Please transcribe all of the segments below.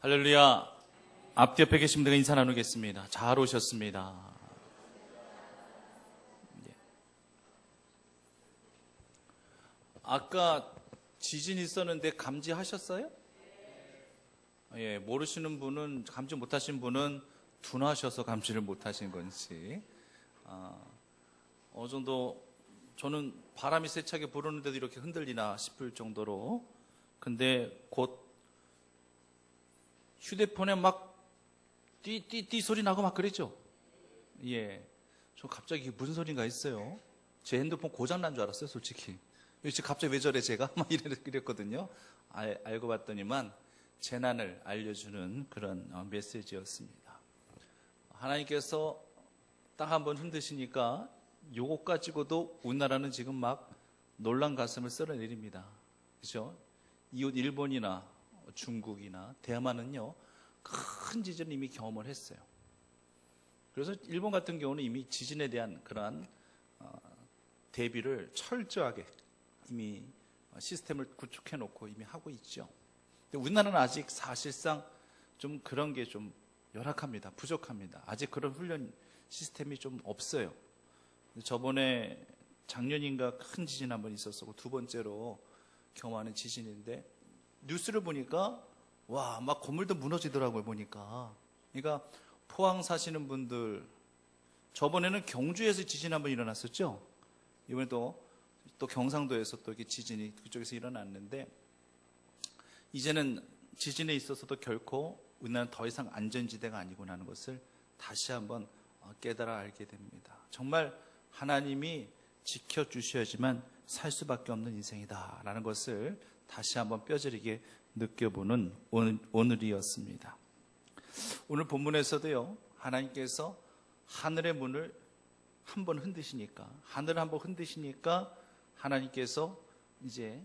할렐루야. 앞뒤 옆에 계신 분들과 인사 나누겠습니다. 잘 오셨습니다. 아까 지진 있었는데 감지하셨어요? 예, 모르시는 분은, 감지 못하신 분은 둔하셔서 감지를 못하신 건지, 어느 정도 저는 바람이 세차게 부르는데도 이렇게 흔들리나 싶을 정도로. 근데 곧 휴대폰에 막 띠 소리 나고 막 그랬죠. 예, 저 갑자기 무슨 소린가 했어요. 제 핸드폰 고장 난 줄 알았어요, 솔직히. 갑자기 왜 저래 제가 막 이랬거든요. 알고 봤더니만 재난을 알려주는 그런 메시지였습니다. 하나님께서 딱 한번 흔드시니까 요것 가지고도 우리나라는 지금 막 놀란 가슴을 쓸어내립니다. 그렇죠? 이웃 일본이나 중국이나 대만은요, 큰 지진을 이미 경험을 했어요. 그래서 일본 같은 경우는 이미 지진에 대한 그러한 대비를 철저하게 이미 시스템을 구축해 놓고 이미 하고 있죠. 근데 우리나라는 아직 사실상 좀 그런 게 좀 열악합니다. 부족합니다. 아직 그런 훈련 시스템이 좀 없어요. 저번에 작년인가 큰 지진 한번 있었고, 두 번째로 경험하는 지진인데, 뉴스를 보니까 와, 막 건물도 무너지더라고요, 보니까. 그러니까 포항 사시는 분들, 저번에는 경주에서 지진 한번 일어났었죠. 이번에 또 경상도에서 또 이렇게 지진이 그쪽에서 일어났는데, 이제는 지진에 있어서도 결코 우리나라는 더 이상 안전지대가 아니구나 하는 것을 다시 한번 깨달아 알게 됩니다. 정말 하나님이 지켜주셔야지만 살 수밖에 없는 인생이다라는 것을 다시 한번 뼈저리게 느껴보는 오늘이었습니다. 오늘 본문에서도요, 하나님께서 하늘의 문을 한번 흔드시니까, 하늘을 한번 흔드시니까 하나님께서 이제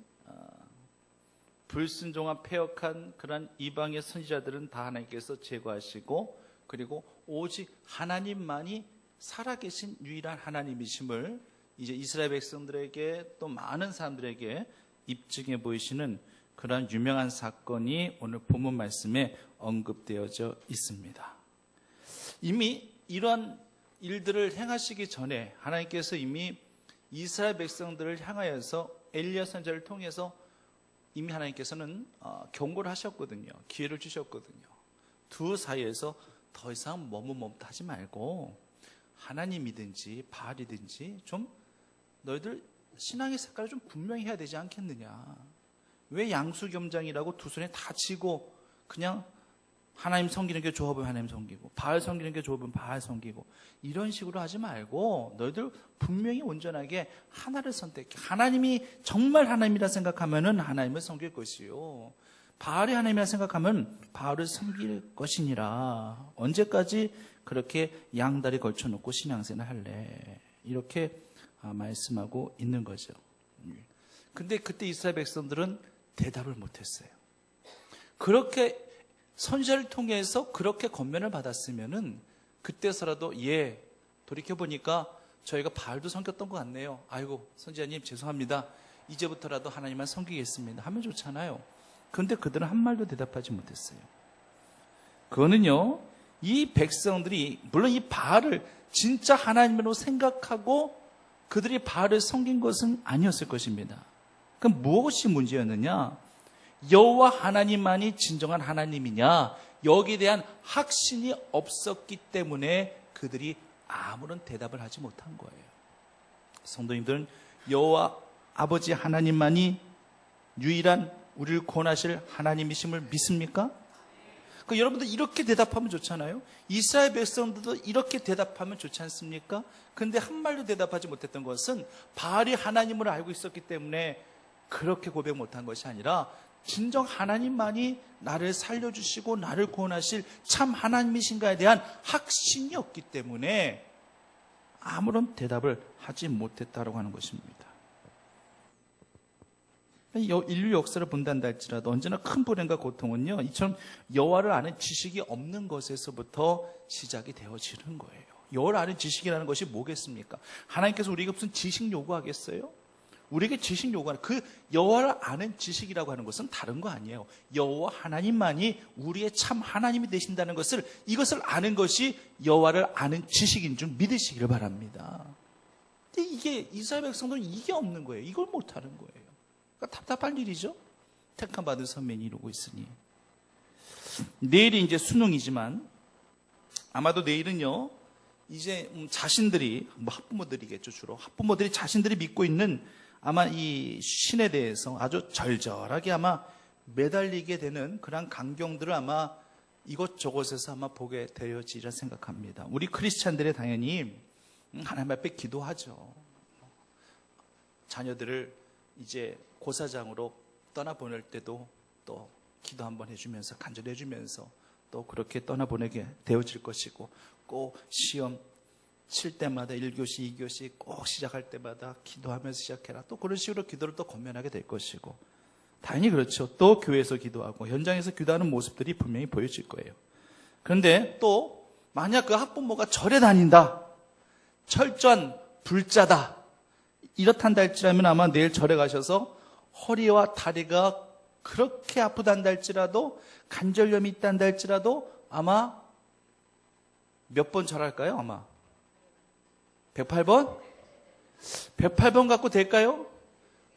불순종한 패역한 그런 이방의 선지자들은 다 하나님께서 제거하시고, 그리고 오직 하나님만이 살아계신 유일한 하나님이심을 이제 이스라엘 백성들에게 또 많은 사람들에게 입증해 보이시는 그런 유명한 사건이 오늘 본문 말씀에 언급되어져 있습니다. 이미 이런 일들을 행하시기 전에 하나님께서 이미 이스라엘 백성들을 향하여서 엘리야 선지자를 통해서 이미 하나님께서는 경고를 하셨거든요. 기회를 주셨거든요. 두 사이에서 더 이상 머뭇머뭇하지 말고 하나님이든지 바알이든지 좀 너희들 신앙의 색깔을 좀 분명히 해야 되지 않겠느냐. 왜 양수겸장이라고 두 손에 다 쥐고 그냥 하나님 섬기는 게 좋아 보면 하나님 섬기고 바알 섬기는 게 좋아 보면 바알 섬기고 이런 식으로 하지 말고 너희들 분명히 온전하게 하나를 선택해. 하나님이 정말 하나님이라 생각하면은 하나님을 섬길 것이요, 바알이 하나님이라 생각하면 바알을 섬길 것이니라. 언제까지 그렇게 양다리 걸쳐놓고 신앙생활 할래? 이렇게 말씀하고 있는 거죠. 근데 그때 이스라엘 백성들은 대답을 못했어요. 그렇게 선지자를 통해서 그렇게 권면을 받았으면은 그때서라도 돌이켜보니까 저희가 바알도 섬겼던 것 같네요. 아이고 선지자님 죄송합니다. 이제부터라도 하나님만 섬기겠습니다 하면 좋잖아요. 그런데 그들은 한 말도 대답하지 못했어요. 그거는요, 이 백성들이 물론 이 바알을 진짜 하나님으로 생각하고 그들이 바알을 섬긴 것은 아니었을 것입니다. 그럼 무엇이 문제였느냐? 여호와 하나님만이 진정한 하나님이냐, 여기에 대한 확신이 없었기 때문에 그들이 아무런 대답을 하지 못한 거예요. 성도님들은 여호와 아버지 하나님만이 유일한 우리를 구원하실 하나님이심을 믿습니까? 여러분들 이렇게 대답하면 좋잖아요. 이스라엘 백성들도 이렇게 대답하면 좋지 않습니까? 근데 한 말도 대답하지 못했던 것은 바알이 하나님을 알고 있었기 때문에 그렇게 고백 못한 것이 아니라 진정 하나님만이 나를 살려주시고 나를 구원하실 참 하나님이신가에 대한 확신이 없기 때문에 아무런 대답을 하지 못했다고 하는 것입니다. 인류 역사를 본다는 할지라도 언제나 큰 불행과 고통은요, 이처럼 여호와를 아는 지식이 없는 것에서부터 시작이 되어지는 거예요. 여호와를 아는 지식이라는 것이 뭐겠습니까? 하나님께서 우리에게 무슨 지식 요구하겠어요? 우리에게 지식 요구하는 그 여호와를 아는 지식이라고 하는 것은 다른 거 아니에요. 여호와 하나님만이 우리의 참 하나님이 되신다는 것을, 이것을 아는 것이 여호와를 아는 지식인 줄 믿으시기를 바랍니다. 근데 이게 이스라엘 백성들은 이게 없는 거예요. 이걸 못하는 거예요. 그러니까 답답한 일이죠. 택함 받은 선민이 이루고 있으니. 내일이 이제 수능이지만 아마도 내일은요, 이제 자신들이, 학부모들이겠죠, 주로 학부모들이 자신들이 믿고 있는 아마 이 신에 대해서 아주 절절하게 아마 매달리게 되는 그런 광경들을 아마 이곳저곳에서 아마 보게 되어지리라 생각합니다. 우리 크리스찬들이 당연히 하나님 앞에 기도하죠. 자녀들을 이제 고사장으로 떠나보낼 때도 또 기도 한번 해주면서, 간절히 해주면서 또 그렇게 떠나보내게 되어질 것이고, 꼭 시험 칠 때마다 1교시, 2교시 꼭 시작할 때마다 기도하면서 시작해라, 또 그런 식으로 기도를 또 권면하게 될 것이고, 당연히 그렇죠. 또 교회에서 기도하고 현장에서 기도하는 모습들이 분명히 보여질 거예요. 그런데 또 만약 그 학부모가 절에 다닌다, 철저한 불자다, 이렇단다 할지라면 아마 내일 절에 가셔서 허리와 다리가 그렇게 아프단다 할지라도, 관절염이 있단다 할지라도 아마 몇 번 절할까요? 아마 108번? 108번 갖고 될까요?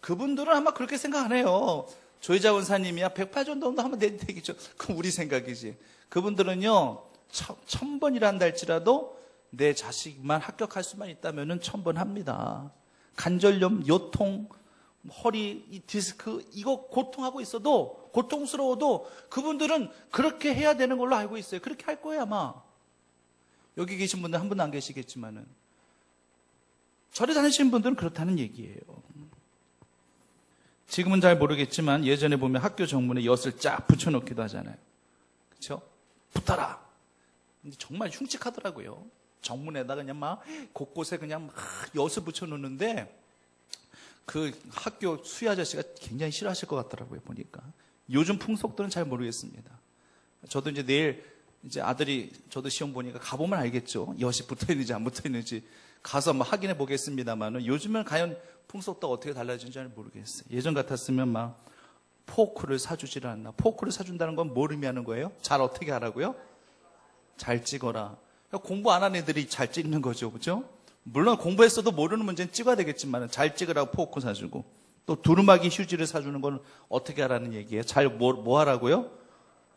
그분들은 아마 그렇게 생각 안 해요. 조희자 원사님이야 108번 정도 하면 되겠죠. 그건 우리 생각이지. 그분들은요 1000번이라 한다 할지라도 내 자식만 합격할 수만 있다면 1000번 합니다. 관절염, 요통, 허리, 이 디스크, 이거 고통하고 있어도, 고통스러워도 그분들은 그렇게 해야 되는 걸로 알고 있어요. 그렇게 할 거예요 아마. 여기 계신 분들 한 분 안 계시겠지만은, 절에 다니시는 분들은 그렇다는 얘기예요. 지금은 잘 모르겠지만 예전에 보면 학교 정문에 엿을 쫙 붙여놓기도 하잖아요. 그렇죠? 붙어라. 근데 정말 흉측하더라고요. 정문에다 그냥 막 곳곳에 그냥 막 엿을 붙여놓는데, 그 학교 수위 아저씨가 굉장히 싫어하실 것 같더라고요, 보니까. 요즘 풍속들은 잘 모르겠습니다. 저도 이제 내일 이제 아들이, 저도 시험 보니까 가보면 알겠죠. 엿이 붙어 있는지 안 붙어 있는지 가서 한번 확인해 보겠습니다만은, 요즘은 과연 풍속도 어떻게 달라지는지 잘 모르겠어요. 예전 같았으면 막 포크를 사주질 않나. 포크를 사준다는 건 뭘 의미하는 거예요? 잘 어떻게 하라고요? 잘 찍어라. 공부 안 한 애들이 잘 찍는 거죠, 그죠? 물론 공부했어도 모르는 문제는 찍어야 되겠지만 잘 찍으라고 포크 사주고, 또 두루마기 휴지를 사주는 건 어떻게 하라는 얘기예요? 잘 뭐 하라고요?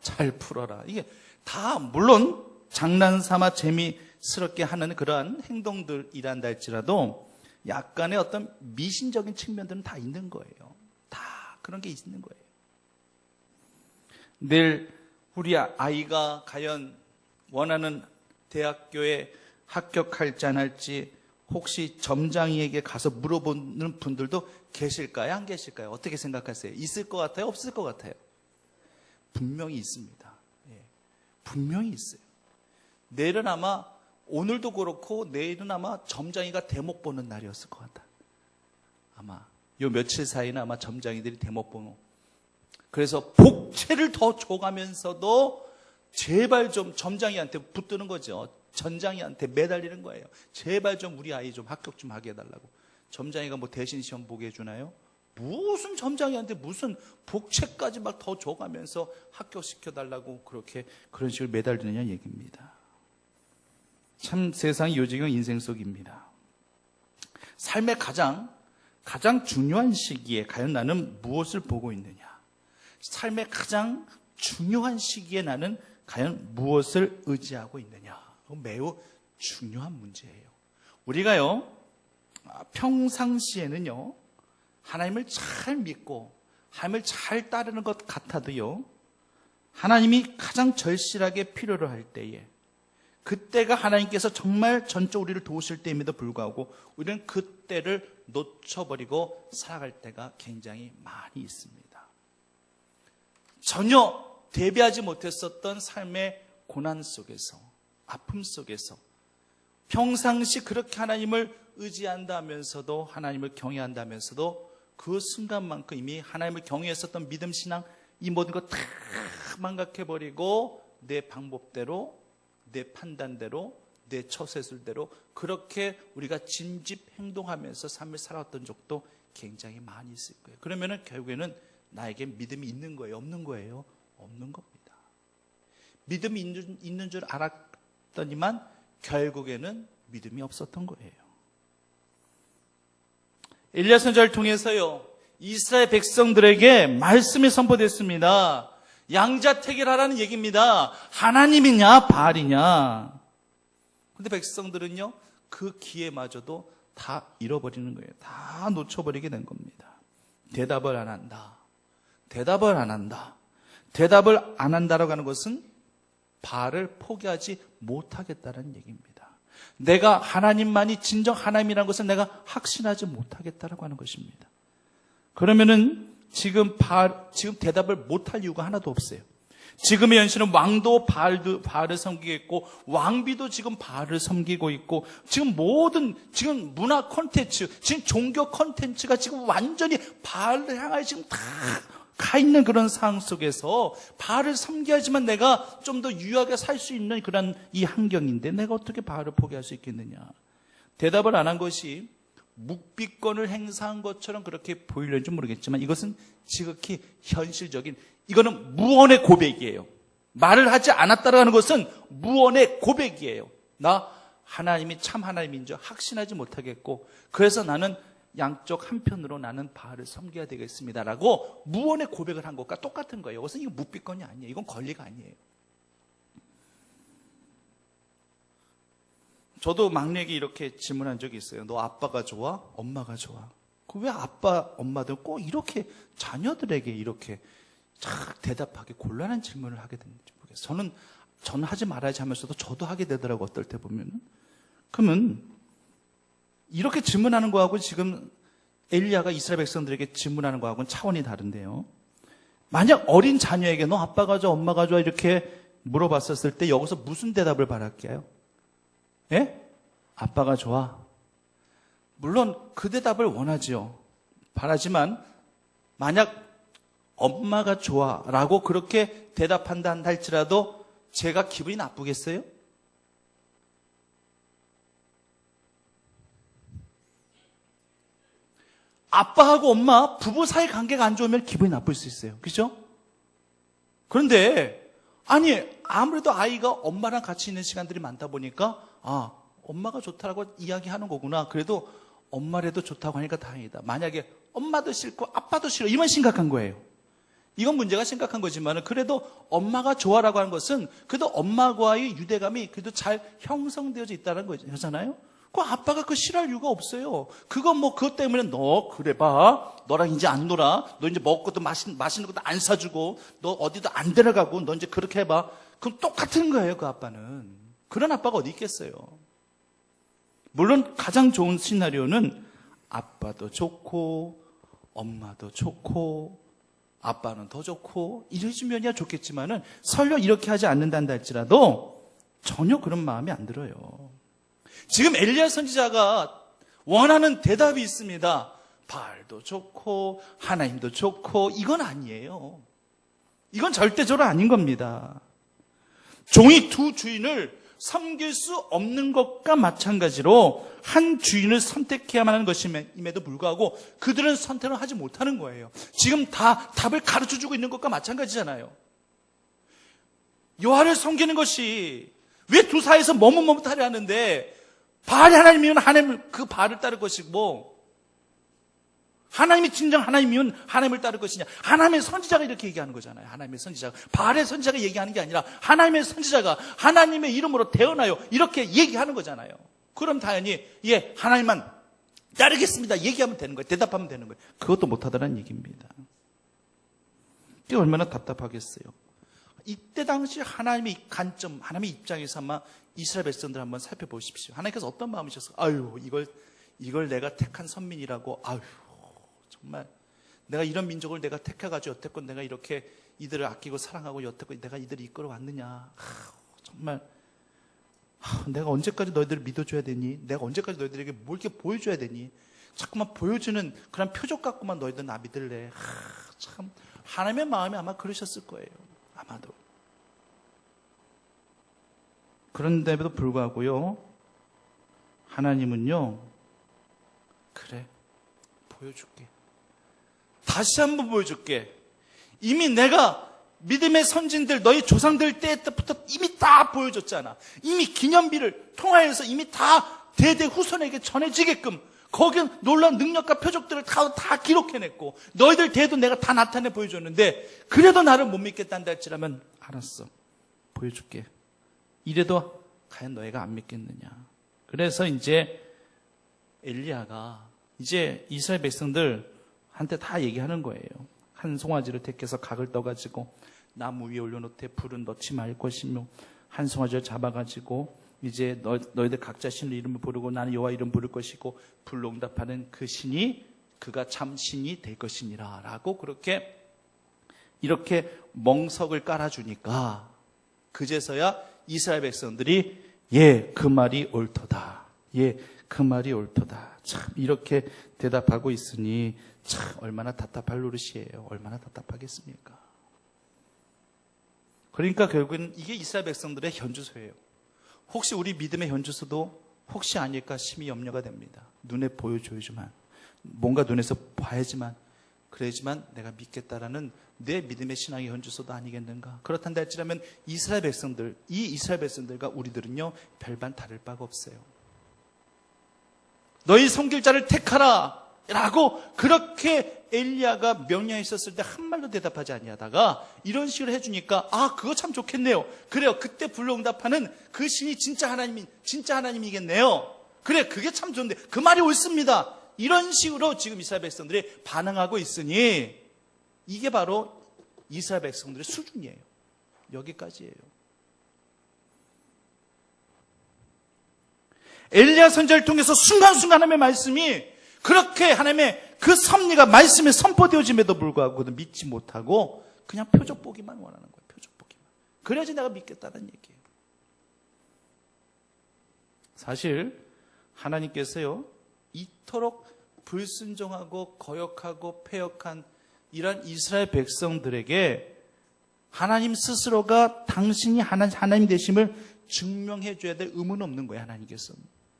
잘 풀어라. 이게 다 물론 장난삼아 재미스럽게 하는 그러한 행동들이란다 할지라도 약간의 어떤 미신적인 측면들은 다 있는 거예요. 다 그런 게 있는 거예요. 내일 우리 아이가 과연 원하는 대학교에 합격할지 안 할지 혹시 점장이에게 가서 물어보는 분들도 계실까요? 안 계실까요? 어떻게 생각하세요? 있을 것 같아요? 없을 것 같아요? 분명히 있습니다. 예, 분명히 있어요. 내일은 아마, 오늘도 그렇고 내일은 아마 점장이가 대목 보는 날이었을 것 같아요. 아마 요 며칠 사이는 아마 점장이들이 대목 보고, 그래서 복채를 더 줘가면서도 제발 좀 점장이한테 붙드는 거죠. 전장이한테 매달리는 거예요. 제발 좀 우리 아이 좀 합격 좀 하게 해달라고. 점장이가 뭐 대신 시험 보게 해주나요? 무슨 점장이한테 무슨 복채까지 막 더 줘가면서 합격시켜달라고 그렇게 그런 식으로 매달리느냐 얘기입니다. 참 세상이 요지경 인생 속입니다. 삶의 가장 중요한 시기에 과연 나는 무엇을 보고 있느냐? 삶의 가장 중요한 시기에 나는 과연 무엇을 의지하고 있느냐? 매우 중요한 문제예요. 우리가요, 평상시에는요, 하나님을 잘 믿고 하나님을 잘 따르는 것 같아도요, 하나님이 가장 절실하게 필요로 할 때에, 그때가 하나님께서 정말 전적으로 우리를 도우실 때임에도 불구하고 우리는 그때를 놓쳐버리고 살아갈 때가 굉장히 많이 있습니다. 전혀 대비하지 못했었던 삶의 고난 속에서, 아픔 속에서 평상시 그렇게 하나님을 의지한다면서도, 하나님을 경외한다면서도 그 순간만큼 이미 하나님을 경외했었던 믿음 신앙, 이 모든 거 다 망각해버리고 내 방법대로, 내 판단대로, 내 처세술대로 그렇게 우리가 진집 행동하면서 삶을 살아왔던 적도 굉장히 많이 있을 거예요. 그러면은 결국에는 나에게 믿음이 있는 거예요? 없는 거예요? 없는 겁니다. 믿음이 있는 줄 알았더니만 결국에는 믿음이 없었던 거예요. 엘리야 선지자를 통해서요, 이스라엘 백성들에게 말씀이 선포됐습니다. 양자택일하라는 얘기입니다. 하나님이냐 바알이냐. 근데 백성들은요, 그 기회마저도 다 잃어버리는 거예요. 다 놓쳐버리게 된 겁니다. 대답을 안 한다. 대답을 안 한다. 대답을 안 한다라고 하는 것은 바알을 포기하지 못하겠다는 얘기입니다. 내가 하나님만이 진정 하나님이라는 것을 내가 확신하지 못하겠다라고 하는 것입니다. 그러면은 지금 대답을 못할 이유가 하나도 없어요. 지금의 현실은 왕도 바알을 섬기고 있고, 왕비도 지금 바알을 섬기고 있고, 지금 지금 문화 콘텐츠, 지금 종교 콘텐츠가 지금 완전히 바알을 향하여 지금 다 가 있는 그런 상황 속에서 바알을 섬겨야지만 내가 좀 더 유하게 살 수 있는 그런 이 환경인데 내가 어떻게 바알을 포기할 수 있겠느냐. 대답을 안 한 것이 묵비권을 행사한 것처럼 그렇게 보이려는지 모르겠지만 이것은 지극히 현실적인, 이거는 무언의 고백이에요. 말을 하지 않았다라고 하는 것은 무언의 고백이에요. 나 하나님이 참 하나님인 줄 확신하지 못하겠고, 그래서 나는 양쪽 한편으로 나는 바알을 섬겨야 되겠습니다라고 무언의 고백을 한 것과 똑같은 거예요. 이것은 이거 묵비권이 아니에요. 이건 권리가 아니에요. 저도 막내에게 이렇게 질문한 적이 있어요. 너 아빠가 좋아? 엄마가 좋아? 왜 아빠, 엄마들 꼭 이렇게 자녀들에게 이렇게 쫙 대답하기 곤란한 질문을 하게 되는지 모르겠어요. 저는 하지 말아야지 하면서도 저도 하게 되더라고, 어떨 때 보면. 그러면 이렇게 질문하는 거하고 지금 엘리야가 이스라엘 백성들에게 질문하는 거하고는 차원이 다른데요. 만약 어린 자녀에게 너 아빠가 좋아, 엄마가 좋아 이렇게 물어봤었을 때 여기서 무슨 대답을 바랄게요? 예? 아빠가 좋아. 물론 그 대답을 원하지요. 바라지만 만약 엄마가 좋아라고 그렇게 대답한다 할지라도 제가 기분이 나쁘겠어요? 아빠하고 엄마 부부 사이 관계가 안 좋으면 기분이 나쁠 수 있어요. 그렇죠? 그런데 아무래도 아이가 엄마랑 같이 있는 시간들이 많다 보니까 엄마가 좋다라고 이야기하는 거구나. 그래도 엄마라도 좋다고 하니까 다행이다. 만약에 엄마도 싫고 아빠도 싫어, 이만 심각한 거예요. 이건 문제가 심각한 거지만 그래도 엄마가 좋아라고 하는 것은 그래도 엄마와의 유대감이 그래도 잘 형성되어져 있다는 거잖아요. 그 아빠가 그거 싫어할 이유가 없어요. 그것 때문에 너 그래 봐. 너랑 이제 안 놀아. 너 이제 먹을 것도 맛있는 것도 안 사주고, 너 어디도 안 데려가고, 너 이제 그렇게 해봐. 그럼 똑같은 거예요, 그 아빠는. 그런 아빠가 어디 있겠어요. 물론 가장 좋은 시나리오는 아빠도 좋고, 엄마도 좋고, 아빠는 더 좋고, 이래주면야 좋겠지만은 설령 이렇게 하지 않는다 할지라도 전혀 그런 마음이 안 들어요. 지금 엘리야 선지자가 원하는 대답이 있습니다. 바알도 좋고 하나님도 좋고 이건 아니에요. 이건 절대적으로 아닌 겁니다. 종이 두 주인을 섬길 수 없는 것과 마찬가지로 한 주인을 선택해야만 하는 것임에도 불구하고 그들은 선택을 하지 못하는 거예요. 지금 다 답을 가르쳐주고 있는 것과 마찬가지잖아요. 여호와를 섬기는 것이 왜 두 사이에서 머뭇머뭇하려 하는데 바알이 하나님이면 하나님을 그 바알을 따를 것이고 하나님이 진정 하나님이면 하나님을 따를 것이냐. 하나님의 선지자가 이렇게 얘기하는 거잖아요. 하나님의 선지자가. 바알의 선지자가 얘기하는 게 아니라 하나님의 선지자가 하나님의 이름으로 태어나요. 이렇게 얘기하는 거잖아요. 그럼 당연히 하나님만 따르겠습니다. 얘기하면 되는 거예요. 대답하면 되는 거예요. 그것도 못하더라는 얘기입니다. 이게 얼마나 답답하겠어요. 이때 당시 하나님의 관점, 하나님의 입장에서 아마 이스라엘 백성들 한번 살펴보십시오. 하나님께서 어떤 마음이셨어요? 이걸 내가 택한 선민이라고, 정말 내가 이런 민족을 내가 택해가지고 여태껏 내가 이렇게 이들을 아끼고 사랑하고 여태껏 내가 이들을 이끌어 왔느냐. 정말 내가 언제까지 너희들을 믿어줘야 되니? 내가 언제까지 너희들에게 뭘 이렇게 보여줘야 되니? 자꾸만 보여주는 그런 표적 갖고만 너희들 나 믿을래. 참 하나님의 마음이 아마 그러셨을 거예요. 아마도. 그런데도 불구하고요, 하나님은요, 그래, 보여줄게. 다시 한번 보여줄게. 이미 내가 믿음의 선진들, 너희 조상들 때부터 이미 다 보여줬잖아. 이미 기념비를 통하여서 이미 다 대대 후손에게 전해지게끔 거기는 놀라운 능력과 표적들을 다 기록해냈고 너희들 대도 내가 다 나타내 보여줬는데 그래도 나를 못 믿겠다는다 할지라면 알았어. 보여줄게. 이래도 과연 너희가 안 믿겠느냐. 그래서 이제 엘리야가 이제 이스라엘 백성들한테 다 얘기하는 거예요. 한 송아지를 택해서 각을 떠가지고 나무 위에 올려놓되 불은 넣지 말 것이며 한 송아지를 잡아가지고 이제 너희들 각자 신의 이름을 부르고 나는 여호와 이름 부를 것이고 불로 응답하는 그 신이 그가 참 신이 될 것이니라 라고 그렇게 이렇게 멍석을 깔아주니까 그제서야 이스라엘 백성들이 예, 그 말이 옳도다. 예, 그 말이 옳도다. 참 이렇게 대답하고 있으니 참 얼마나 답답할 노릇이에요. 얼마나 답답하겠습니까? 그러니까 결국은 이게 이스라엘 백성들의 현주소예요. 혹시 우리 믿음의 현주소도 혹시 아닐까 심히 염려가 됩니다. 눈에 보여줘야지만 뭔가 눈에서 봐야지만 그래야지만 내가 믿겠다라는 내 믿음의 신앙의 현주소도 아니겠는가. 그렇단다 할지라면 이스라엘 백성들, 이 이스라엘 백성들과 우리들은요 별반 다를 바가 없어요. 너희 섬길 자를 택하라 라고 그렇게 엘리야가 명령했었을 때 한 말도 대답하지 아니하다가 이런 식으로 해주니까 아 그거 참 좋겠네요. 그래요. 그때 불로 응답하는 그 신이 진짜 하나님이겠네요. 그래 그게 참 좋은데 그 말이 옳습니다. 이런 식으로 지금 이스라엘 백성들이 반응하고 있으니 이게 바로 이스라엘 백성들의 수준이에요. 여기까지예요. 엘리야 선지자를 통해서 순간순간 하나님의 말씀이 그렇게 하나님의 그 섭리가 말씀에 선포되어짐에도 불구하고 믿지 못하고 그냥 표적 보기만 원하는 거예요. 표적 보기만. 그래야지 내가 믿겠다는 얘기예요. 사실 하나님께서요 이토록 불순종하고 거역하고 패역한 이런 이스라엘 백성들에게 하나님 스스로가 당신이 하나님 되심을 증명해 줘야 될 의무는 없는 거예요. 하나님께서.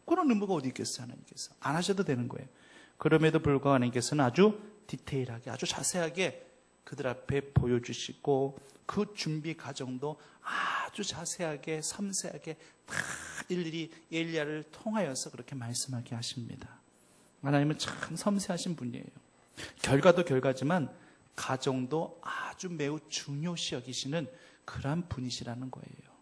그런 의무가 어디 있겠어요. 하나님께서. 안 하셔도 되는 거예요. 그럼에도 불구하고 하나님께서는 아주 디테일하게 아주 자세하게 그들 앞에 보여주시고 그 준비 과정도 아주 자세하게 섬세하게 다 일일이 엘리야를 통하여서 그렇게 말씀하게 하십니다. 하나님은 참 섬세하신 분이에요. 결과도 결과지만 과정도 아주 매우 중요시 여기시는 그러한 분이시라는 거예요.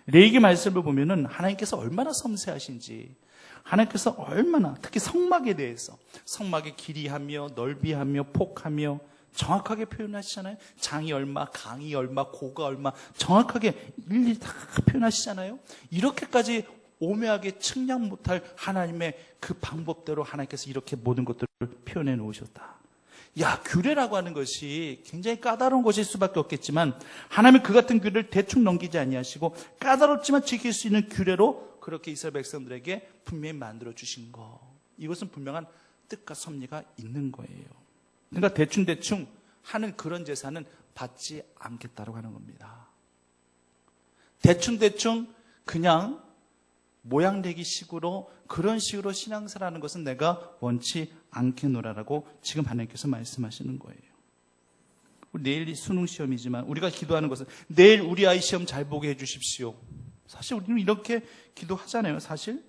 레위기 말씀을 보면은 하나님께서 얼마나 섬세하신지 하나님께서 얼마나 특히 성막에 대해서 성막의 길이하며 넓이하며 폭하며 정확하게 표현하시잖아요. 장이 얼마, 강이 얼마, 고가 얼마 정확하게 일일이 다 표현하시잖아요. 이렇게까지 오묘하게 측량 못할 하나님의 그 방법대로 하나님께서 이렇게 모든 것들을 표현해 놓으셨다. 야, 규례라고 하는 것이 굉장히 까다로운 것일 수밖에 없겠지만 하나님은 그 같은 규례를 대충 넘기지 아니하시고 까다롭지만 지킬 수 있는 규례로 그렇게 이스라엘 백성들에게 분명히 만들어 주신 거. 이것은 분명한 뜻과 섭리가 있는 거예요. 그러니까 대충 하는 그런 제사는 받지 않겠다고 하는 겁니다. 대충 그냥 모양내기 식으로 그런 식으로 신앙생활하는 것은 내가 원치 않겠노라라고 지금 하나님께서 말씀하시는 거예요. 내일이 수능 시험이지만 우리가 기도하는 것은 내일 우리 아이 시험 잘 보게 해 주십시오. 사실 우리는 이렇게 기도하잖아요, 사실.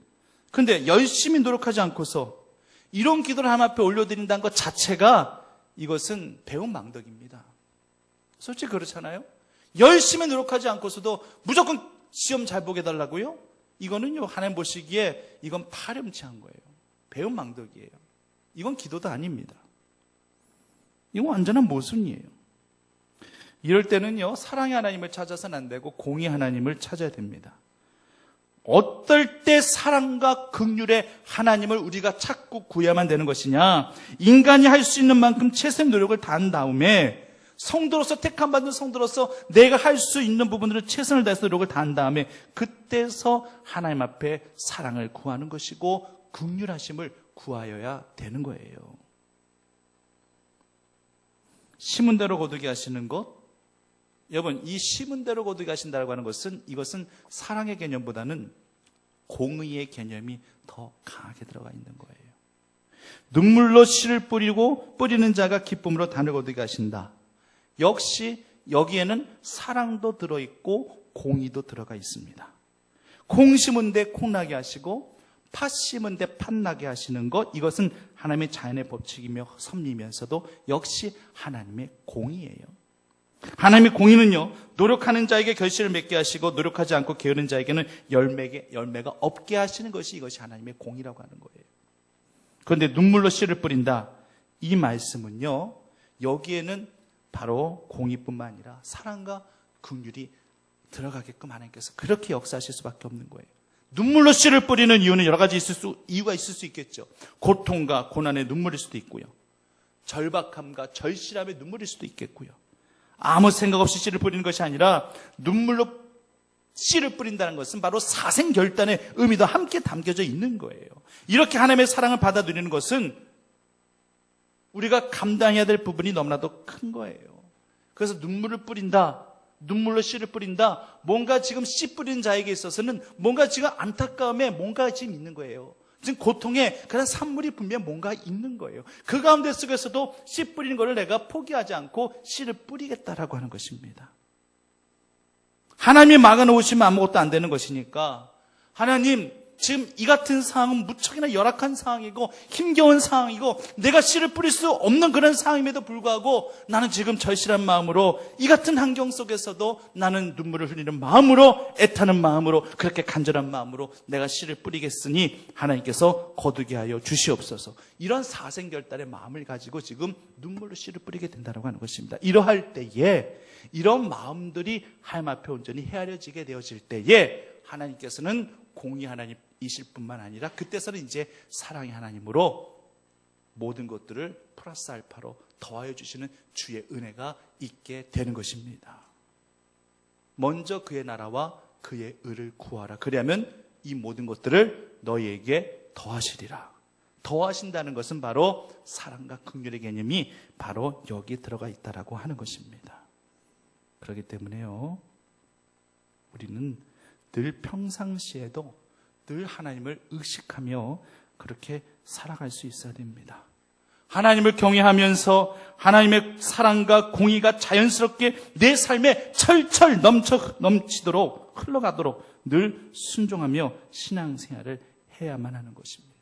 그런데 열심히 노력하지 않고서 이런 기도를 하나님 앞에 올려드린다는 것 자체가 이것은 배운 망덕입니다. 솔직히 그렇잖아요. 열심히 노력하지 않고서도 무조건 시험 잘 보게 해달라고요? 이거는요, 하나님 보시기에 이건 파렴치한 거예요. 배운 망덕이에요. 이건 기도도 아닙니다. 이건 완전한 모순이에요. 이럴 때는요, 사랑의 하나님을 찾아서는 안 되고 공의 하나님을 찾아야 됩니다. 어떨 때 사랑과 긍휼의 하나님을 우리가 찾고 구해야만 되는 것이냐? 인간이 할 수 있는 만큼 최선의 노력을 다한 다음에 성도로서 택함받은 성도로서 내가 할 수 있는 부분으로 최선을 다해서 노력을 다한 다음에 그때서 하나님 앞에 사랑을 구하는 것이고 긍휼하심을 구하여야 되는 거예요. 심은 대로 거두게 하시는 것, 여러분, 이 심은 대로 거두게 하신다고 하는 것은 이것은 사랑의 개념보다는 공의의 개념이 더 강하게 들어가 있는 거예요. 눈물로 씨를 뿌리는 자가 기쁨으로 단을 거두게 하신다. 역시 여기에는 사랑도 들어있고 공의도 들어가 있습니다. 콩 심은 데 콩나게 하시고 팥 심은 데 팥나게 하시는 것, 이것은 하나님의 자연의 법칙이며 섭리면서도 역시 하나님의 공의예요. 하나님의 공의는요, 노력하는 자에게 결실을 맺게 하시고 노력하지 않고 게으른 자에게는 열매가 없게 하시는 것이, 이것이 하나님의 공의라고 하는 거예요. 그런데 눈물로 씨를 뿌린다, 이 말씀은요, 여기에는 바로 공의뿐만 아니라 사랑과 긍휼이 들어가게끔 하나님께서 그렇게 역사하실 수밖에 없는 거예요. 눈물로 씨를 뿌리는 이유는 여러 가지 이유가 있을 수 있겠죠. 고통과 고난의 눈물일 수도 있고요, 절박함과 절실함의 눈물일 수도 있겠고요, 아무 생각 없이 씨를 뿌리는 것이 아니라 눈물로 씨를 뿌린다는 것은 바로 사생결단의 의미도 함께 담겨져 있는 거예요. 이렇게 하나님의 사랑을 받아들이는 것은 우리가 감당해야 될 부분이 너무나도 큰 거예요. 그래서 눈물을 뿌린다, 눈물로 씨를 뿌린다, 뭔가 지금 씨 뿌리는 자에게 있어서는 뭔가 지금 안타까움에 뭔가 지금 있는 거예요. 지금 고통에 그런 산물이 분명 뭔가 있는 거예요. 그 가운데 속에서도 씨 뿌리는 것을 내가 포기하지 않고 씨를 뿌리겠다라고 하는 것입니다. 하나님이 막아놓으시면 아무것도 안 되는 것이니까, 하나님 지금 이 같은 상황은 무척이나 열악한 상황이고 힘겨운 상황이고 내가 씨를 뿌릴 수 없는 그런 상황임에도 불구하고 나는 지금 절실한 마음으로 이 같은 환경 속에서도 나는 눈물을 흘리는 마음으로, 애타는 마음으로, 그렇게 간절한 마음으로 내가 씨를 뿌리겠으니 하나님께서 거두게 하여 주시옵소서. 이런 사생결단의 마음을 가지고 지금 눈물로 씨를 뿌리게 된다고 하는 것입니다. 이러할 때에, 이런 마음들이 하나님 앞에 온전히 헤아려지게 되어질 때에 하나님께서는 공의 하나님이실 뿐만 아니라 그때서는 이제 사랑의 하나님으로 모든 것들을 플러스 알파로 더하여 주시는 주의 은혜가 있게 되는 것입니다. 먼저 그의 나라와 그의 의를 구하라. 그러면 이 모든 것들을 너희에게 더하시리라. 더하신다는 것은 바로 사랑과 긍휼의 개념이 바로 여기 들어가 있다라고 하는 것입니다. 그렇기 때문에요, 우리는 늘 평상시에도 늘 하나님을 의식하며 그렇게 살아갈 수 있어야 됩니다. 하나님을 경외하면서 하나님의 사랑과 공의가 자연스럽게 내 삶에 철철 넘치도록, 흘러가도록 늘 순종하며 신앙생활을 해야만 하는 것입니다.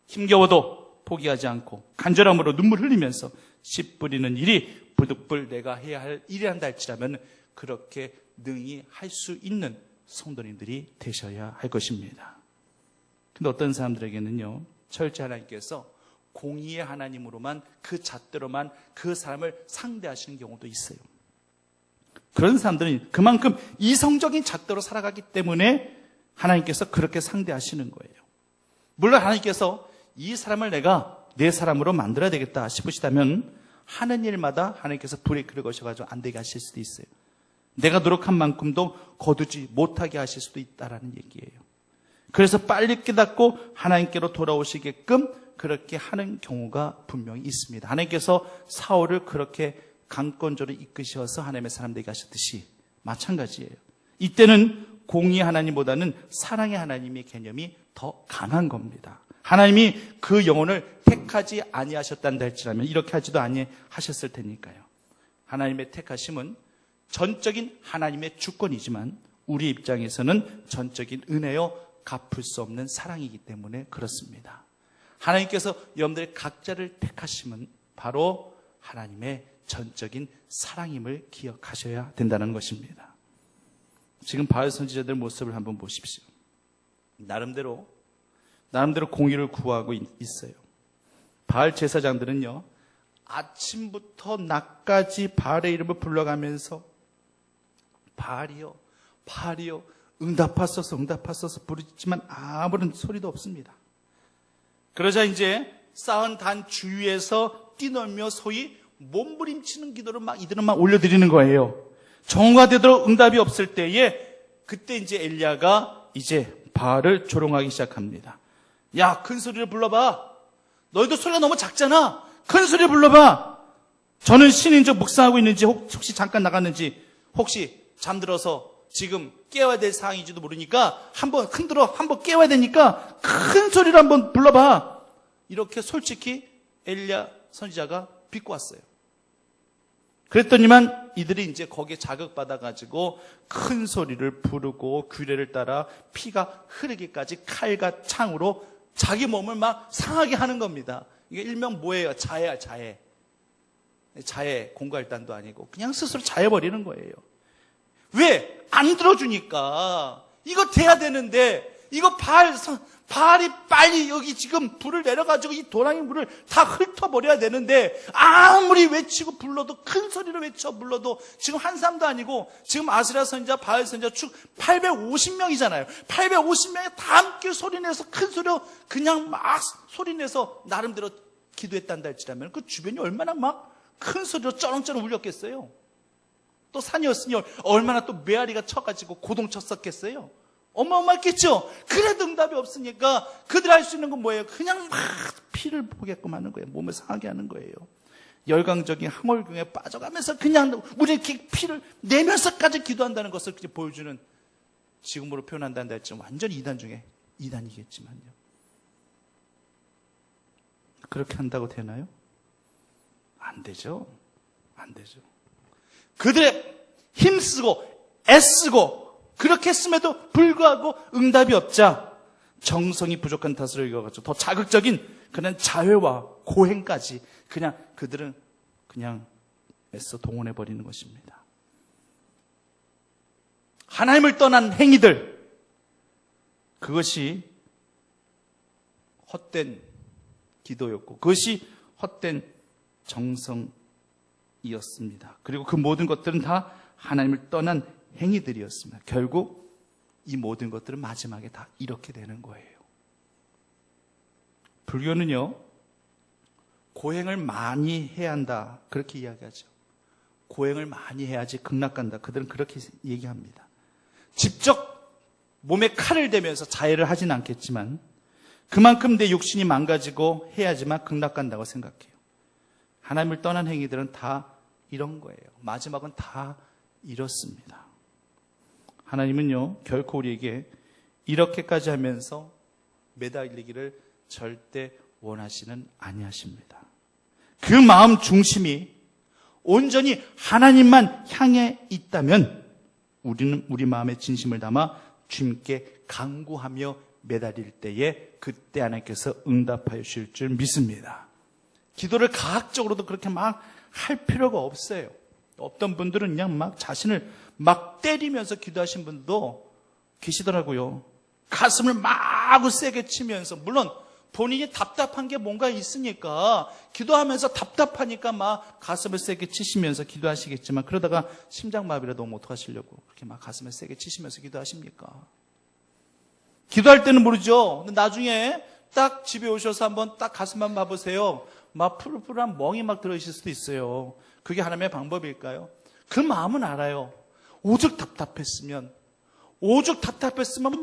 힘겨워도 포기하지 않고 간절함으로 눈물 흘리면서 씨 뿌리는 일이 부득불 내가 해야 할 일이란다 할지라면 그렇게 능히 할 수 있는 성도님들이 되셔야 할 것입니다. 근데 어떤 사람들에게는요, 철저히 하나님께서 공의의 하나님으로만, 그 잣대로만 그 사람을 상대하시는 경우도 있어요. 그런 사람들은 그만큼 이성적인 잣대로 살아가기 때문에 하나님께서 그렇게 상대하시는 거예요. 물론 하나님께서 이 사람을 내가 내 사람으로 만들어야 되겠다 싶으시다면 하는 일마다 하나님께서 브레이크를 거셔가지고 안 되게 하실 수도 있어요. 내가 노력한 만큼도 거두지 못하게 하실 수도 있다라는 얘기예요. 그래서 빨리 깨닫고 하나님께로 돌아오시게끔 그렇게 하는 경우가 분명히 있습니다. 하나님께서 사울을 그렇게 강권조로 이끄셔서 하나님의 사람 되게 하셨듯이 마찬가지예요. 이때는 공의 하나님보다는 사랑의 하나님의 개념이 더 강한 겁니다. 하나님이 그 영혼을 택하지 아니하셨단다 할지라면 이렇게 하지도 아니하셨을 테니까요. 하나님의 택하심은 전적인 하나님의 주권이지만 우리 입장에서는 전적인 은혜요, 갚을 수 없는 사랑이기 때문에 그렇습니다. 하나님께서 여러분들 각자를 택하심은 바로 하나님의 전적인 사랑임을 기억하셔야 된다는 것입니다. 지금 바알 선지자들 모습을 한번 보십시오. 나름대로 공의를 구하고 있어요. 바알 제사장들은요, 아침부터 낮까지 바알의 이름을 불러가면서 바알이요, 응답하소서 부르지만 아무런 소리도 없습니다. 그러자 이제 쌓은 단 주위에서 뛰놀며 소위 몸부림치는 기도를 이들은 올려드리는 거예요. 정오가 되도록 응답이 없을 때에 그때 이제 엘리야가 이제 바알을 조롱하기 시작합니다. 야, 큰 소리를 불러봐. 너희도 소리가 너무 작잖아. 큰 소리를 불러봐. 저는 신인 줄 묵상하고 있는지 혹시 잠깐 나갔는지 혹시 잠들어서 지금 깨워야 될 상황인지도 모르니까 한번 흔들어, 한번 깨워야 되니까 큰 소리로 한번 불러봐. 이렇게 솔직히 엘리야 선지자가 비꼬 왔어요. 그랬더니만 이들이 이제 거기에 자극받아가지고 큰 소리를 부르고 규례를 따라 피가 흐르기까지 칼과 창으로 자기 몸을 막 상하게 하는 겁니다. 이게 일명 뭐예요? 자해야, 자해. 자해, 공갈단도 아니고 그냥 스스로 자해버리는 거예요. 왜? 안 들어주니까. 이거 돼야 되는데 이거 발이 빨리 여기 지금 불을 내려가지고 이 도랑이 물을 다 훑어버려야 되는데 아무리 외치고 불러도 큰 소리로 외쳐 불러도 지금 한 사람도 아니고 지금 아스라 선지자, 바알 선지자 축 850명이잖아요. 850명이 다 함께 소리내서 큰 소리로 그냥 막 소리내서 나름대로 기도했단다 할지라면 그 주변이 얼마나 막 큰 소리로 쩌렁쩌렁 울렸겠어요. 또 산이었으니 얼마나 또 메아리가 쳐가지고 고동쳤었겠어요. 어마어마했겠죠. 그래도 응답이 없으니까 그들이 할 수 있는 건 뭐예요? 그냥 막 피를 보게끔 하는 거예요. 몸을 상하게 하는 거예요. 열광적인 항월경에 빠져가면서 그냥 우리 이렇게 피를 내면서까지 기도한다는 것을 보여주는, 지금으로 표현한다는 할지는 완전히 이단 중에 이단이겠지만요. 그렇게 한다고 되나요? 안 되죠. 안 되죠. 그들의 힘쓰고 애쓰고 그렇게 했음에도 불구하고 응답이 없자 정성이 부족한 탓으로 여겨가지고 더 자극적인 그런 자회와 고행까지 그냥 그들은 그냥 애써 동원해버리는 것입니다. 하나님을 떠난 행위들, 그것이 헛된 기도였고 그것이 헛된 정성이었습니다. 그리고 그 모든 것들은 다 하나님을 떠난 행위들이었습니다. 결국 이 모든 것들은 마지막에 다 이렇게 되는 거예요. 불교는요, 고행을 많이 해야 한다 그렇게 이야기하죠. 고행을 많이 해야지 극락간다. 그들은 그렇게 얘기합니다. 직접 몸에 칼을 대면서 자해를 하진 않겠지만 그만큼 내 육신이 망가지고 해야지만 극락간다고 생각해요. 하나님을 떠난 행위들은 다 이런 거예요. 마지막은 다 이렇습니다. 하나님은요, 결코 우리에게 이렇게까지 하면서 매달리기를 절대 원하시는 아니하십니다. 그 마음 중심이 온전히 하나님만 향해 있다면 우리는 우리 마음의 진심을 담아 주님께 간구하며 매달릴 때에 그때 하나님께서 응답하여 주실 줄 믿습니다. 기도를 가학적으로도 그렇게 막 할 필요가 없어요. 어떤 분들은 그냥 막 자신을 막 때리면서 기도하신 분도 계시더라고요. 가슴을 마구 세게 치면서, 물론 본인이 답답한 게 뭔가 있으니까 기도하면서 답답하니까 막 가슴을 세게 치시면서 기도하시겠지만 그러다가 심장마비라도 오면 어떡하시려고 그렇게 막 가슴을 세게 치시면서 기도하십니까? 기도할 때는 모르죠. 근데 나중에 딱 집에 오셔서 한번 딱 가슴만 봐보세요. 막 푸르푸르한 멍이 막 들어있을 수도 있어요. 그게 하나님의 방법일까요? 그 마음은 알아요. 오죽 답답했으면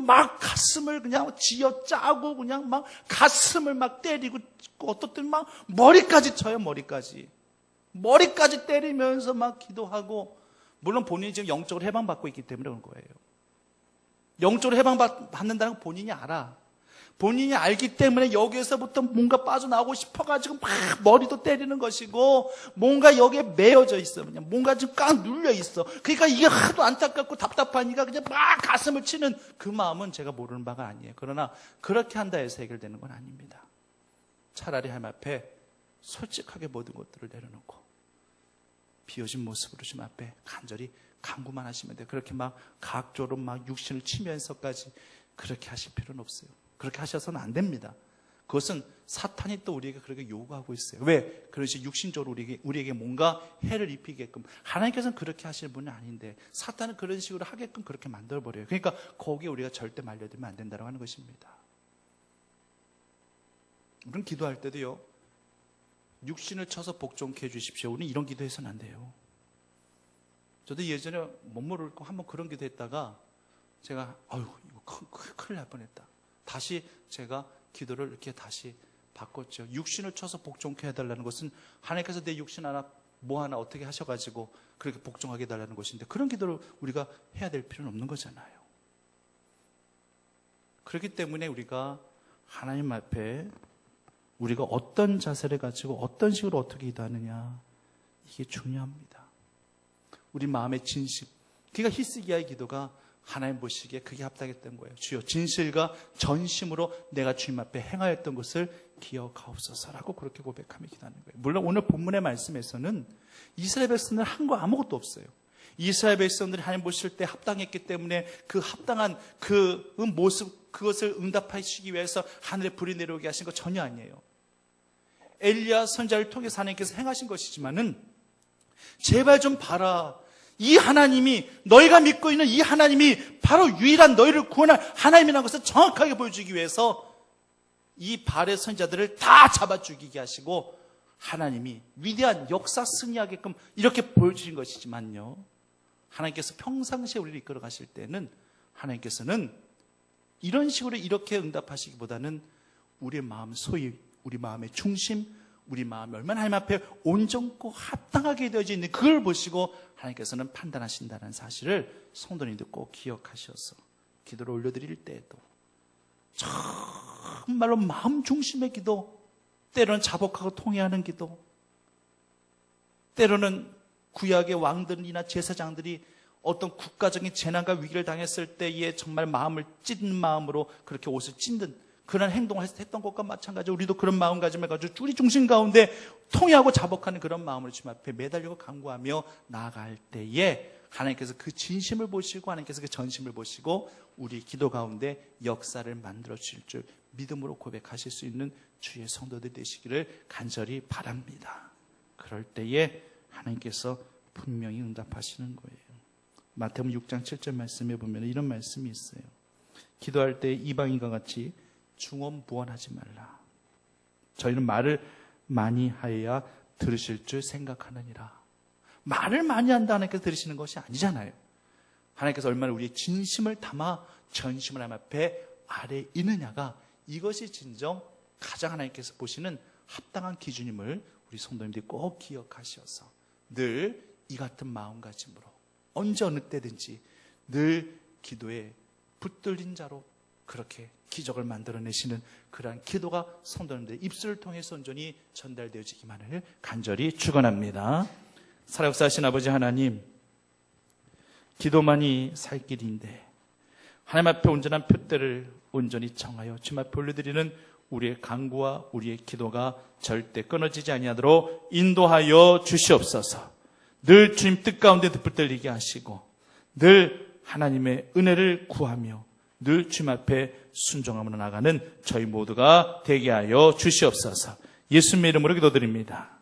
막 가슴을 그냥 쥐어짜고 그냥 막 가슴을 막 때리고 어떨 때는 막 머리까지 쳐요. 머리까지 때리면서 막 기도하고, 물론 본인이 지금 영적으로 해방받고 있기 때문에 그런 거예요. 영적으로 해방받는다는 거 본인이 알아. 본인이 알기 때문에 여기에서부터 뭔가 빠져나오고 싶어가지고 막 머리도 때리는 것이고, 뭔가 여기에 매여져 있어. 그냥 뭔가 지금 꽉 눌려 있어. 그러니까 이게 하도 안타깝고 답답하니까 그냥 막 가슴을 치는 그 마음은 제가 모르는 바가 아니에요. 그러나 그렇게 한다 해서 해결되는 건 아닙니다. 차라리 하나님 앞에 솔직하게 모든 것들을 내려놓고 비워진 모습으로 주님 앞에 간절히 간구만 하시면 돼요. 그렇게 막 각조로 막 육신을 치면서까지 그렇게 하실 필요는 없어요. 그렇게 하셔서는 안 됩니다. 그것은 사탄이 또 우리에게 그렇게 요구하고 있어요. 왜? 그것이 육신적으로 우리에게 뭔가 해를 입히게끔. 하나님께서는 그렇게 하실 분이 아닌데 사탄은 그런 식으로 하게끔 그렇게 만들어버려요. 그러니까 거기에 우리가 절대 말려들면 안 된다고 하는 것입니다. 우리는 기도할 때도요, 육신을 쳐서 복종케 해주십시오. 우리는 이런 기도해서는 안 돼요. 저도 예전에 못 모르고 한번 그런 기도했다가 제가 이거 큰일 날 뻔했다. 다시 제가 기도를 이렇게 다시 바꿨죠. 육신을 쳐서 복종케 해달라는 것은 하나님께서 내 육신 하나 뭐 하나 어떻게 하셔가지고 그렇게 복종하게 해달라는 것인데 그런 기도를 우리가 해야 될 필요는 없는 거잖아요. 그렇기 때문에 우리가 하나님 앞에 우리가 어떤 자세를 가지고 어떤 식으로 어떻게 기도하느냐, 이게 중요합니다. 우리 마음의 진심, 그러니까 히스기야의 기도가 하나님 보시기에 그게 합당했던 거예요. 주여 진실과 전심으로 내가 주님 앞에 행하였던 것을 기억하옵소서라고 그렇게 고백하며 기도하는 거예요. 물론 오늘 본문의 말씀에서는 이스라엘 백성들은 한 거 아무것도 없어요. 이스라엘 백성들이 하나님 보실 때 합당했기 때문에 그 합당한 그 모습, 그것을 응답하시기 위해서 하늘에 불이 내려오게 하신 거 전혀 아니에요. 엘리야 선지자를 통해서 하나님께서 행하신 것이지만은 제발 좀 봐라. 이 하나님이, 너희가 믿고 있는 이 하나님이 바로 유일한 너희를 구원할 하나님이라는 것을 정확하게 보여주기 위해서 이 발의 선지자들을 다 잡아 죽이게 하시고 하나님이 위대한 역사 승리하게끔 이렇게 보여주신 것이지만요, 하나님께서 평상시에 우리를 이끌어 가실 때는 하나님께서는 이런 식으로 이렇게 응답하시기보다는 우리의 마음, 소위 우리 마음의 중심, 우리 마음이 얼마나 하나님 앞에 온전고 합당하게 되어져 있는 그걸 보시고 하나님께서는 판단하신다는 사실을 성도님들 꼭 기억하셔서 기도를 올려드릴 때에도 정말로 마음 중심의 기도, 때로는 자복하고 통회하는 기도, 때로는 구약의 왕들이나 제사장들이 어떤 국가적인 재난과 위기를 당했을 때에 정말 마음을 찢는 마음으로 그렇게 옷을 찢는 그런 행동을 했던 것과 마찬가지로 우리도 그런 마음가짐을 가지고 우리 중심 가운데 통회하고 자복하는 그런 마음으로 주님 앞에 매달리고 간구하며 나아갈 때에 하나님께서 그 진심을 보시고 하나님께서 그 전심을 보시고 우리 기도 가운데 역사를 만들어 주실 줄 믿음으로 고백하실 수 있는 주의 성도들 되시기를 간절히 바랍니다. 그럴 때에 하나님께서 분명히 응답하시는 거예요. 마태복음 6장 7절 말씀에 보면 이런 말씀이 있어요. 기도할 때 이방인과 같이 중언부언하지 말라. 저희는 말을 많이 하여야 들으실 줄 생각하느니라. 말을 많이 한다 하나님께서 들으시는 것이 아니잖아요. 하나님께서 얼마나 우리의 진심을 담아 전심을 하나님 앞에 아래에 있느냐가, 이것이 진정 가장 하나님께서 보시는 합당한 기준임을 우리 성도님들이 꼭 기억하셔서 늘 이 같은 마음가짐으로 언제 어느 때든지 늘 기도에 붙들린 자로 그렇게 기적을 만들어내시는 그러한 기도가 성도님들의 입술을 통해서 온전히 전달되어지기만을 간절히 축원합니다. 살아역사하신 아버지 하나님, 기도만이 살 길인데 하나님 앞에 온전한 표대를 온전히 정하여 주님 앞에 올려드리는 우리의 간구와 우리의 기도가 절대 끊어지지 아니하도록 인도하여 주시옵소서. 늘 주님 뜻 가운데 붙들리게 하시고 늘 하나님의 은혜를 구하며 늘 주님 앞에 순종함으로 나가는 저희 모두가 되게 하여 주시옵소서. 예수님의 이름으로 기도드립니다.